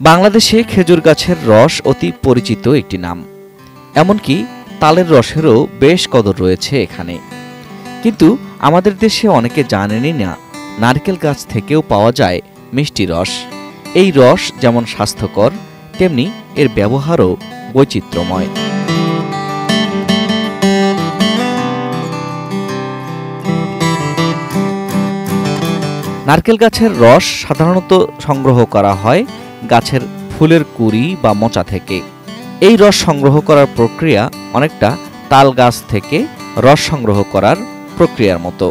বাংলাদেশে খেজুর গাছের রস অতি পরিচিত একটি নাম। এমনকি তালের রসেরও বেশ কদর রয়েছে এখানে। কিন্তু আমাদের দেশে অনেকে জানেনই না নারকেল গাছ থেকেও পাওয়া যায় মিষ্টি রস। এই রস যেমন স্বাস্থ্যকর, তেমনি এর ব্যবহারও বৈচিত্র্যময়। নারকেল গাছের রস সাধারণত সংগ্রহ করা হয় গাছের ফুলের কুঁড়ি বা মোচা থেকে। এই রস সংগ্রহ করার প্রক্রিয়া অনেকটা তাল গাছ থেকে রস সংগ্রহ করার প্রক্রিয়ার মতো।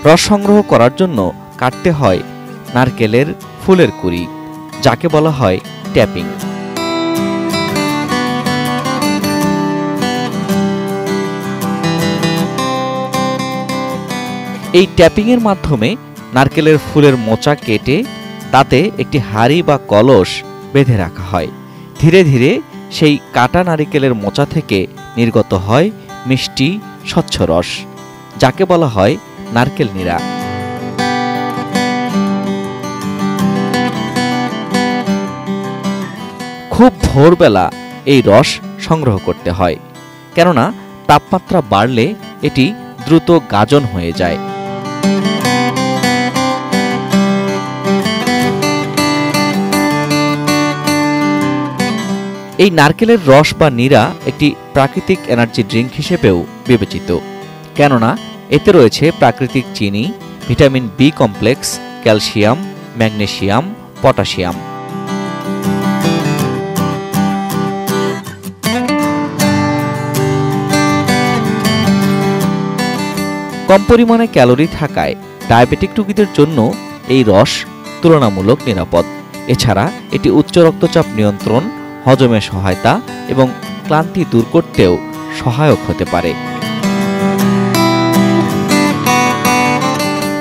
রস সংগ্রহ করার জন্য কাটতে হয় নারকেলের ফুলের কুঁড়ি, যাকে বলা হয় ট্যাপিং। এই ট্যাপিংয়ের মাধ্যমে নারকেলের ফুলের মোচা কেটে তাতে একটি হাঁড়ি বা কলস বেঁধে রাখা হয়। ধীরে ধীরে সেই কাটা নারকেলের মোচা থেকে নির্গত হয় মিষ্টি স্বচ্ছ রস, যাকে বলা হয় নারকেল নিড়া। খুব ভোরবেলা এই রস সংগ্রহ করতে হয়, কেননা তাপমাত্রা বাড়লে এটি দ্রুত গাজন হয়ে যায়। এই নারকেলের রস বা নিড়া একটি প্রাকৃতিক এনার্জি ড্রিঙ্ক হিসেবেও বিবেচিত, কেননা এতে রয়েছে প্রাকৃতিক চিনি, vitamin B complex, calcium, magnesium, potassium. কম পরিমাণে ক্যালোরি থাকায় ডায়াবেটিক রোগীদের জন্য এই রস তুলনামূলক নিরাপদ। এছাড়া এটি উচ্চ রক্তচাপ নিয়ন্ত্রণ, হজমে সহায়তা এবং ক্লান্তি দূর করতেও সহায়ক হতে পারে।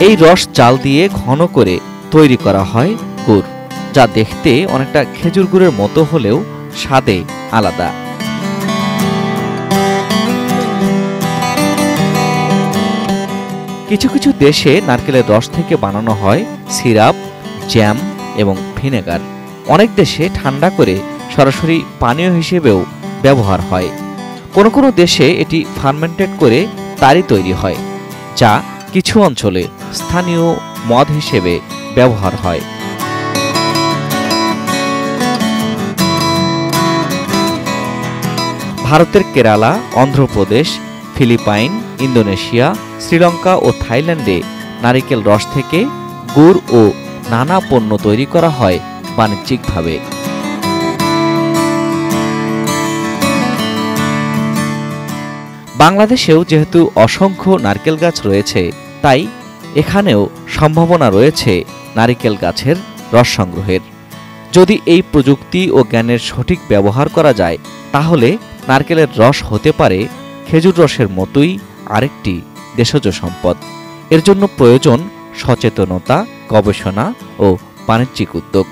এই রস জাল দিয়ে ঘন করে তৈরি করা হয় গুড়, যা দেখতে অনেকটা খেজুর গুড়ের মতো হলেও স্বাদে আলাদা। কিছু কিছু দেশে নারকেলের রস থেকে বানানো হয় সিরাপ, জ্যাম এবং ভিনেগার। অনেক দেশে ঠান্ডা করে সরাসরি পানীয় হিসেবেও ব্যবহার হয়। কোনো কোনো দেশে এটি ফার্মেন্টেড করে তারই তৈরি হয়, যা কিছু অঞ্চলে স্থানীয় মদ হিসেবে ব্যবহার হয়। ভারতের কেরালা, অন্ধ্রপ্রদেশ, ফিলিপাইন, ইন্দোনেশিয়া, শ্রীলঙ্কা ও থাইল্যান্ডে নারিকেল রস থেকে গুড় ও নানা পণ্য তৈরি করা হয় বাণিজ্যিকভাবে। বাংলাদেশেও যেহেতু অসংখ্য নারকেল গাছ রয়েছে, তাই এখানেও সম্ভাবনা রয়েছে নারিকেল গাছের রস সংগ্রহের। যদি এই প্রযুক্তি ও জ্ঞানের সঠিক ব্যবহার করা যায়, তাহলে নারকেলের রস হতে পারে খেজুর রসের মতোই আরেকটি দেশজ সম্পদ। এর জন্য প্রয়োজন সচেতনতা, গবেষণা ও বাণিজ্যিক উদ্যোগ।